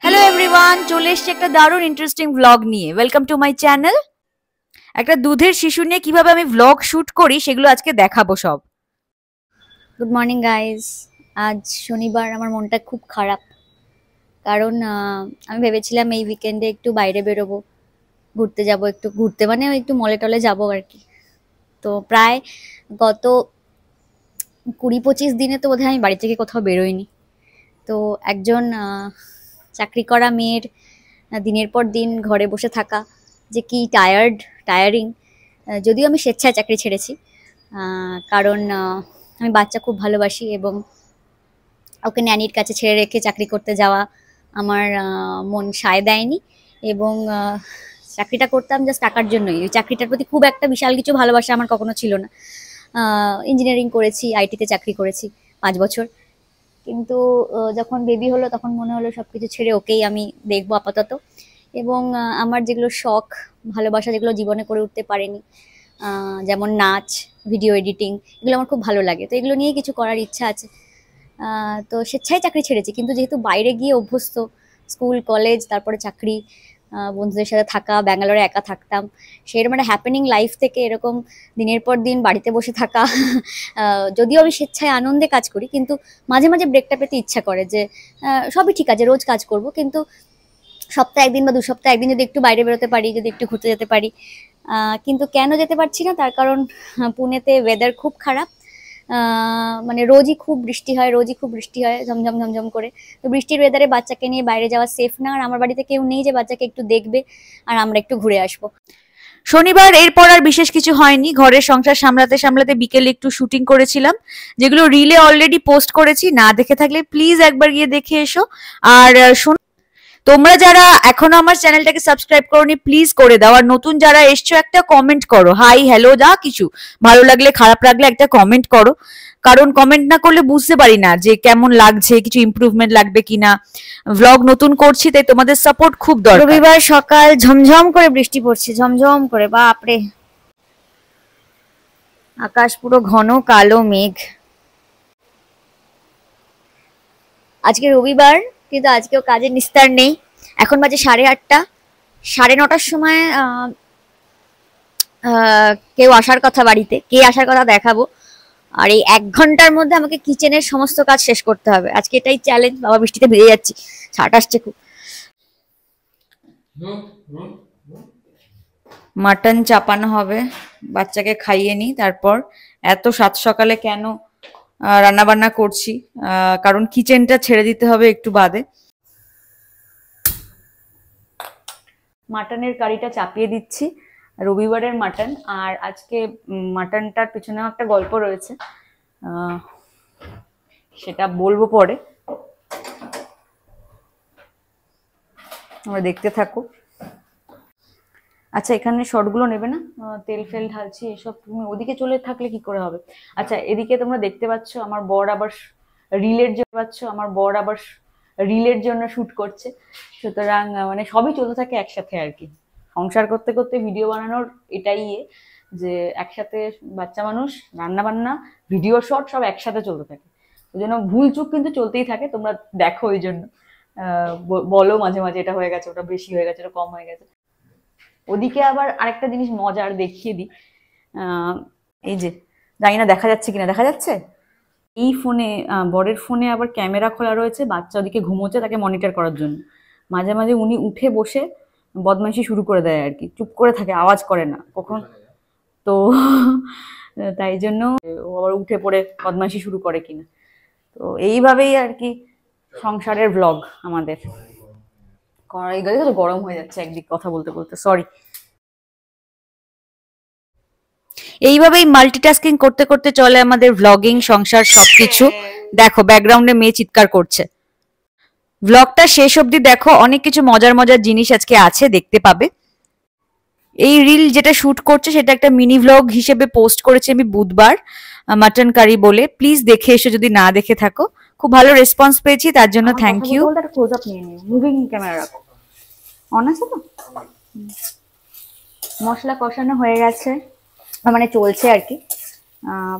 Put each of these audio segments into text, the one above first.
Hello everyone, চলে এসেছি একটা দারুণ ইন্টারেস্টিং ব্লগ নিয়ে। Welcome to my channel. একটা দুধের শিশু নিয়ে কিভাবে আমি ব্লগ শুট করি সেগুলো আজকে দেখাবো সব। Good morning guys. আজ শনিবার, আমার মনটা খুব খারাপ কারণ আমি ভেবেছিলাম এই উইকেন্ডে একটু বাইরে বেরোবো, ঘুরতে যাব, একটু ঘুরতে মানে ওই একটু মলে টলে যাবো আর কি। তো প্রায় গত 20-25 দিনে তো বোধহয় আমি বাড়ি থেকে কোথাও বেরোইনি। তো একজন চাকরি করা মেয়ের দিনের পর দিন ঘরে বসে থাকা যে কি টায়ারিং। যদিও আমি স্বেচ্ছায় চাকরি ছেড়েছি, কারণ আমি বাচ্চা খুব ভালোবাসি এবং ওকে ন্যানির কাছে ছেড়ে রেখে চাকরি করতে যাওয়া আমার মন সায় দেয়নি। এবং চাকরিটা করতাম জাস্ট টাকার জন্যই। ওই চাকরিটার প্রতি খুব একটা বিশাল কিছু ভালোবাসা আমার কখনো ছিল না। ইঞ্জিনিয়ারিং করেছি, আইটিতে চাকরি করেছি 5 বছর, কিন্তু যখন বেবি হলো তখন মনে হলো সব কিছু ছেড়ে ওকেই আমি দেখবো আপাতত। এবং আমার যেগুলো শখ, ভালোবাসা, যেগুলো জীবনে করে উঠতে পারেনি, যেমন নাচ, ভিডিও এডিটিং, এগুলো আমার খুব ভালো লাগে। তো এগুলো নিয়ে কিছু করার ইচ্ছা আছে। তো স্বেচ্ছায় চাকরি ছেড়েছি, কিন্তু যেহেতু বাইরে গিয়ে অভ্যস্ত, স্কুল কলেজ তারপরে চাকরি, বন্ধুদের সাথে থাকা, ব্যাঙ্গালোরে একা থাকতাম, সেরকম একটা হ্যাপেনিং লাইফ থেকে এরকম দিনের পর দিন বাড়িতে বসে থাকা যদিও আমি স্বেচ্ছায় আনন্দে কাজ করি, কিন্তু মাঝে মাঝে ব্রেকটা পেতে ইচ্ছা করে যে সবই ঠিক আছে, রোজ কাজ করব, কিন্তু সপ্তাহে একদিন বা 2 সপ্তাহে একদিন যদি একটু বাইরে বেরোতে পারি, যদি একটু ঘুরতে যেতে পারি। কিন্তু কেন যেতে পারছি না, তার কারণ পুনেতে ওয়েদার খুব খারাপ। মানে রোজই খুব বৃষ্টি হয়, ঝমঝম ঝমঝম করে। তো বৃষ্টির ওয়েদারে বাচ্চাকে নিয়ে বাইরে যাওয়া সেফ না, আর আমার বাড়িতে কেউ নেই যে বাচ্চাকে একটু দেখবে আর আমরা একটু ঘুরে আসবো। শনিবার এরপর আর বিশেষ কিছু হয়নি। ঘরের সংসার সামলাতে সামলাতে বিকেলে একটু শুটিং করেছিলাম, যেগুলো রিলে অলরেডি পোস্ট করেছি। না দেখে থাকলে প্লিজ একবার গিয়ে দেখে এসো। আর তোমরা যারা এখনো আমার চ্যানেলটাকে সাবস্ক্রাইব করোনি প্লিজ করে দাও। আর নতুন যারা এসছো একটা কমেন্ট করো, হাই হ্যালো যা কিছু, ভালো লাগলে খারাপ লাগলে একটা কমেন্ট করো, কারণ কমেন্ট না করলে বুঝতে পারি না যে কেমন লাগছে, কিছু ইমপ্রুভমেন্ট লাগবে কিনা। ভ্লগ নতুন করছি তাই তোমাদের সাপোর্ট খুব দরকার। রবিবার সকাল ঝমঝম করে বৃষ্টি পড়ছে, ঝমঝম করে, বাপরে, আকাশ পুরো ঘন কালো মেঘ। আজকে রবিবার, কিন্তু আজকেও কাজের নিস্তার নেই। এখন বাজে 8:30। 9:30টার সময় কেউ আসার কথা, বাড়িতে কে আসার কথা দেখাবো। আর এই 1 ঘন্টার মধ্যে আমাকে কিচেনের সমস্ত কাজ শেষ করতে হবে। আজকে এটাই চ্যালেঞ্জ। বাবা, বৃষ্টিতে ভিজে যাচ্ছি, ছাট আসছে খুব। মাটন চাপানো হবে, বাচ্চাকে খাইয়ে নি। তারপর এত সাত সকালে কেন রান্না বান্না করছি, কারণ কিচেনটা ছেড়ে দিতে হবে একটু বাদে। মাটনের কারিটা চাপিয়ে দিচ্ছি, রবিবারের মাটন। আর আজকে মাটনটার পিছনেও একটা গল্প রয়েছে, সেটা বলবো পরে, তোমরা দেখতে থাকো। আচ্ছা, এখানে শর্টগুলো নেবে না, তেল ফেল ঢালছি এসব, তুমি ওদিকে চলে থাকলে কি করে হবে। আচ্ছা, এদিকে তোমরা দেখতে পাচ্ছ আমার বর আবার রিলের জন্য শুট করছে। সুতরাং মানে সবই চলতে থাকে একসাথে আর কি। সংসার করতে করতে ভিডিও বানানোর এটাই যে একসাথে বাচ্চা মানুষ, রান্না বান্না, ভিডিও শট সব একসাথে চলতে থাকে। ওই জন্য ভুল চুক কিন্তু চলতেই থাকে, তোমরা দেখো। ওই জন্য বলো মাঝে মাঝে এটা হয়ে গেছে, ওটা বেশি হয়ে গেছে, ওটা কম হয়ে গেছে। ওদিকে আবার আরেকটা জিনিস মজার দেখিয়ে দিই। এই যে, জানি না দেখা যাচ্ছে কিনা, দেখা যাচ্ছে এই ফোনে, বরের ফোনে আবার ক্যামেরা খোলা রয়েছে। বাচ্চা ওদিকে ঘুমোচ্ছে, তাকে মনিটর করার জন্য। মাঝে মাঝে উনি উঠে বসে বদমাইশি শুরু করে দেয় আর কি, চুপ করে থাকে, আওয়াজ করে না কখন। তো তাই জন্য ও আবার উঠে পড়ে বদমাইশি শুরু করে কিনা। তো এইভাবেই আর কি সংসারের ব্লগ আমাদের। কড়াইগুলো তো গরম হয়ে যাচ্ছে একদিক কথা বলতে বলতে, সরি। এইভাবেই মাল্টিটাস্কিং করতে করতে চলে আমাদের ভ্লগিং, সংসার, সবকিছু। দেখো ব্যাকগ্রাউন্ডে মেয়ে চিৎকার করছে। ভ্লগটা শেষ অবধি দেখো, অনেক কিছু মজার মজার জিনিস আজকে আছে, দেখতে পাবে। এই রিল যেটা শুট করছে সেটা একটা মিনি ভ্লগ হিসেবে পোস্ট করেছি আমি বুধবার, মাটন কারি বলে। প্লিজ দেখে এসো যদি না দেখে থাকো। খুব ভালো রেসপন্স পেয়েছি, তার জন্য থ্যাংক ইউ। ক্লোজ আপ নিয়ে নিও, মুভিং ক্যামেরা রাখো। অন আছে তো? মশলা কষানো হয়ে গেছে, মানে চলছে আর কি।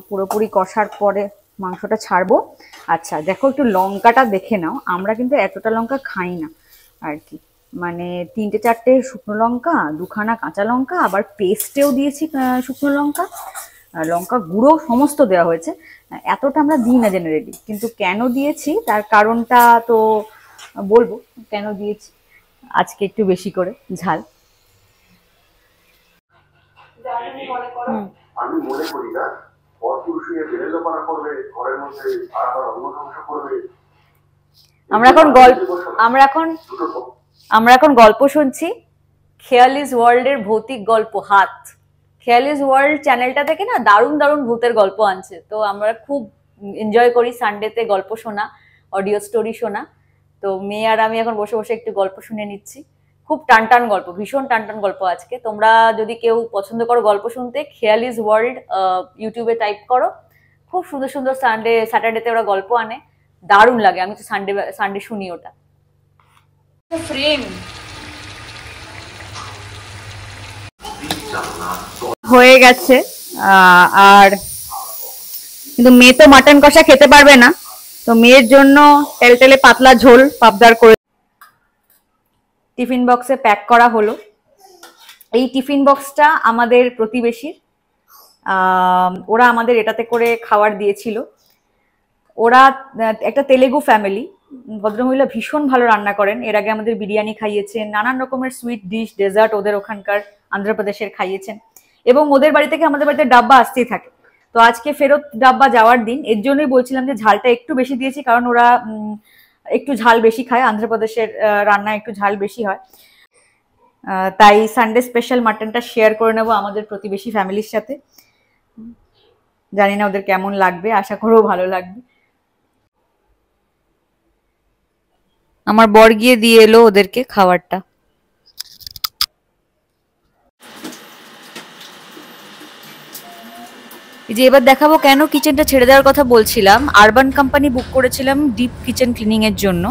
পুরোপুরি কষার পরে মাংসটা ছাড়বো। আচ্ছা দেখো, একটু লঙ্কাটা দেখে নাও, আমরা কিন্তু এতটা লঙ্কা খাই না আর কি, মানে 3-4টে শুকনো লঙ্কা, 2খানা কাঁচা লঙ্কা, আবার পেস্টেও দিয়েছি শুকনো লঙ্কা, লঙ্কা গুঁড়ো সমস্ত দেওয়া হয়েছে। এতটা আমরা দিই না জেনারেলি, কিন্তু কেন দিয়েছি তার কারণটা তো বলবো কেন দিয়েছি। আজকে একটু বেশি করে ঝাল। আমি মনে করি না পরপুরুষ নিয়ে বেলেলোপানা করবে, ঘরের মধ্যে আবার অন্য ধ্বংস করবে। আমরা এখন গল্প শুনছি, খেয়াল ইজ ওয়ার্ল্ড এর ভৌতিক গল্প হাত। খেয়াল ইজ ওয়ার্ল্ড চ্যানেলটা থেকে না দারুণ দারুণ ভূতের গল্প আনছে, তো আমরা খুব এনজয় করি সানডেতে গল্প শোনা, অডিও স্টোরি শোনা। তো মেয়ে আর আমি এখন বসে বসে একটু গল্প শুনে নিচ্ছি। খুব টান টান গল্প, ভীষণ টান টান গল্প আজকে। তোমরা যদি কেউ পছন্দ করো গল্প শুনতে, খেয়াল ইজ ওয়ার্ল্ড ইউটিউবে টাইপ করো, খুব সুন্দর সুন্দর স্যাটারডেতে ওরা গল্প আনে, দারুণ লাগে। আমি তো সানডে শুনি ওটা। ফ্রেম হয়ে গেছে, আর কিন্তু মেয়ে তো মাটন কষা খেতে পারবে না, তো মেয়ের জন্য তেলতেলে পাতলা ঝোল পাবদার করে টিফিন বক্সে প্যাক করা হলো। এই টিফিন বক্সটা আমাদের প্রতিবেশীর, ওরা আমাদের এটাতে করে খাবার দিয়েছিল। ওরা একটা তেলেগু ফ্যামিলি, ভদ্রমহিলা ভীষণ ভালো রান্না করেন, এর আগে আমাদের বিরিয়ানি খাইয়েছেন, নানান রকমের সুইট ডিশ ডেজার্ট ওদের ওখানকার অন্ধ্রপ্রদেশের খাইয়েছেন, এবং ওদের বাড়ি থেকে আমাদের বাড়িতে ডাব্বা আসতেই থাকে। তো আজকে ফেরত ডাব্বা যাওয়ার দিন, এর জন্যই বলছিলাম যে ঝালটা একটু বেশি দিয়েছি, কারণ ওরা একটু ঝাল বেশি খায়, অন্ধ্রপ্রদেশের রান্না একটু ঝাল বেশি হয়। তাই সানডে স্পেশাল মাটনটা শেয়ার করে নেব আমাদের প্রতিবেশী ফ্যামিলির সাথে। জানি না ওদের কেমন লাগবে, আশা করবো ভালো লাগবে। আমার বর গিয়ে দিয়ে এলো ওদেরকে খাবারটা। যে এবার দেখাবো কেন কিচেনটা ছেড়ে দেওয়ার কথা বলছিলাম। আরবান কোম্পানি বুক করেছিলাম ডিপ কিচেন ক্লিনিং এর জন্য।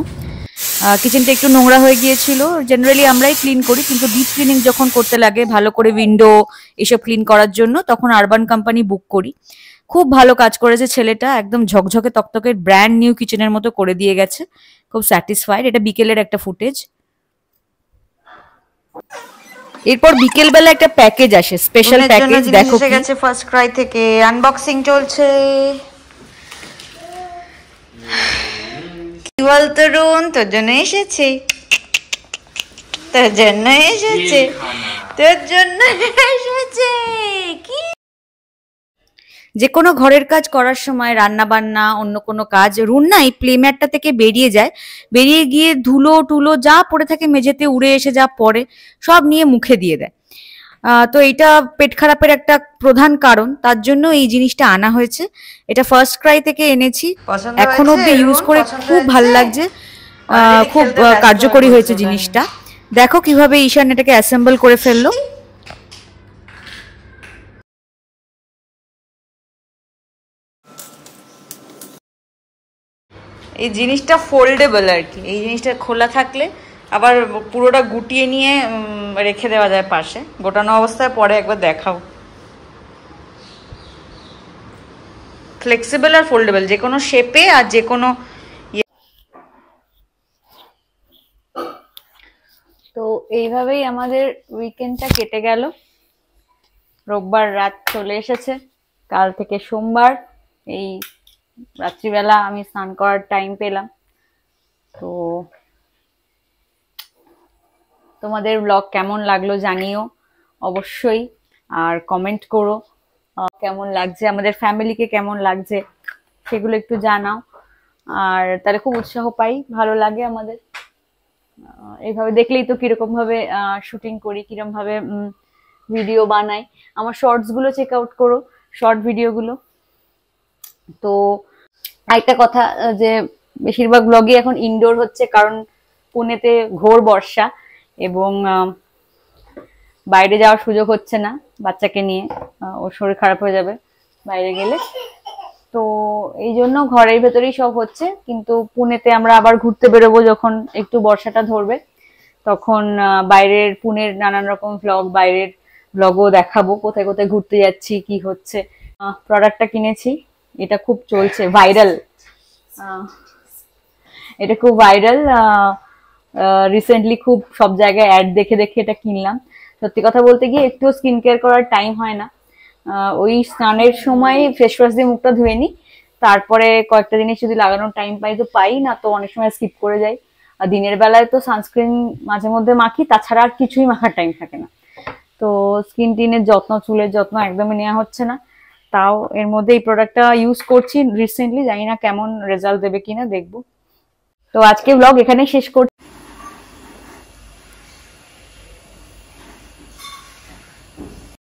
কিচেনটা একটু নোংরা হয়ে গিয়েছিল, জেনারেলি আমরাই ক্লিন করি, কিন্তু ডিপ ক্লিনিং যখন করতে লাগে ভালো করে উইন্ডো এসব ক্লিন করার জন্য, তখন আরবান কোম্পানি বুক করি। খুব ভালো কাজ করেছে ছেলেটা, একদম ঝকঝকে তকতকে ব্র্যান্ড নিউ কিচেনের মতো করে দিয়ে গেছে। খুব স্যাটিসফাইড। এটা বিকেলের একটা ফুটেজ। এরপর বিকেল বেলা একটা প্যাকেজ আসে, স্পেশাল প্যাকেজ। দেখো এসে গেছে ফার্স্ট ক্রাই থেকে, আনবক্সিং চলছে। কি বলতো রুন, তোর জন্য এসেছে, তোর জন্য এসেছে, তোর জন্য এসেছে। কি যে কোনো ঘরের কাজ করার সময়, রান্না বান্না অন্য কোনো কাজ, রুন না এই প্লে ম্যাটটা থেকে বেরিয়ে যায়, বেরিয়ে গিয়ে ধুলো টুলো যা পড়ে থাকে মেঝেতে উড়ে এসে যা পড়ে সব নিয়ে মুখে দিয়ে দেয়। তো এটা পেট খারাপের একটা প্রধান কারণ, তার জন্য এই জিনিসটা আনা হয়েছে। এটা ফার্স্ট ক্রাই থেকে এনেছি, এখনো অব্দি ইউজ করে খুব ভালো লাগছে, খুব কার্যকরী হয়েছে জিনিসটা। দেখো কিভাবে ঈশান এটাকে অ্যাসেম্বল করে ফেললো। এই জিনিসটা ফোল্ডেবল আর কি, এই জিনিসটা খোলা থাকলে আবার পুরোটা গুটিয়ে নিয়ে রেখে দেওয়া যায় পাশে, গোটানো অবস্থায়। পরে একবার দেখাও। ফ্লেক্সিবল আর ফোল্ডেবল, যে কোনো শেপে আর যে কোনো। তো এইভাবেই আমাদের উইকেন্ডটা কেটে গেল। রোববার রাত চলে এসেছে, কাল থেকে সোমবার। এই রাত্রিবেলা আমি স্নান করার টাইম পেলাম। তো তোমাদের ব্লগ কেমন লাগলো জানিও অবশ্যই, আর কমেন্ট করো কেমন লাগছে, আমাদের ফ্যামিলিকে কেমন লাগছে সেগুলো একটু জানাও। আর তাহলে খুব উৎসাহ পাই, ভালো লাগে আমাদের। এইভাবে দেখলেই তো কিরকম ভাবে শুটিং করি, কিরকম ভাবে ভিডিও বানাই। আমার শর্টস গুলো চেক আউট করো, শর্ট ভিডিও গুলো। তো আরেকটা কথা, যে বেশিরভাগ ব্লগই এখন ইনডোর হচ্ছে, কারণ পুনেতে ঘোর বর্ষা, এবং বাইরে যাওয়ার সুযোগ হচ্ছে না বাচ্চাকে নিয়ে, ওর শরীর খারাপ হয়ে যাবে বাইরে গেলে। তো এই জন্য ঘরের ভেতরেই সব হচ্ছে। কিন্তু পুনেতে আমরা আবার ঘুরতে বেরোবো যখন একটু বর্ষাটা ধরবে, তখন বাইরের পুনের নানান রকম ভ্লগ, বাইরের ভ্লগও দেখাবো, কোথায় কোথায় ঘুরতে যাচ্ছি, কি হচ্ছে। প্রোডাক্টটা কিনেছি, এটা খুব চলছে, ভাইরাল, এটা খুব ভাইরাল। রিসেন্টলি খুব সব জায়গায় অ্যাড দেখে দেখে এটা কিনলাম। সত্যি কথা বলতে গিয়ে একটু স্কিন কেয়ার করার টাইম হয় না, ওই স্নানের সময় ফেস ওয়াশ দিয়ে মুখটা ধুয়ে নিই, তারপরে কয়েকটা জিনিস যদি লাগানোর টাইম পাই তো পাই, না তো অনেক সময় স্কিপ করে যাই। আর দিনের বেলায় তো সানস্ক্রিন মাঝে মধ্যে মাখি, তাছাড়া আর কিছুই মাখার টাইম থাকে না। তো স্কিন টিনের যত্ন, চুলের যত্ন একদমই নেওয়া হচ্ছে না। তাও এর মধ্যে এই প্রোডাক্টটা ইউজ করছি রিসেন্টলি, জানি না কেমন রেজাল্ট দেবে কিনা, দেখবো। তো আজকে ব্লগ এখানেই শেষ করছি।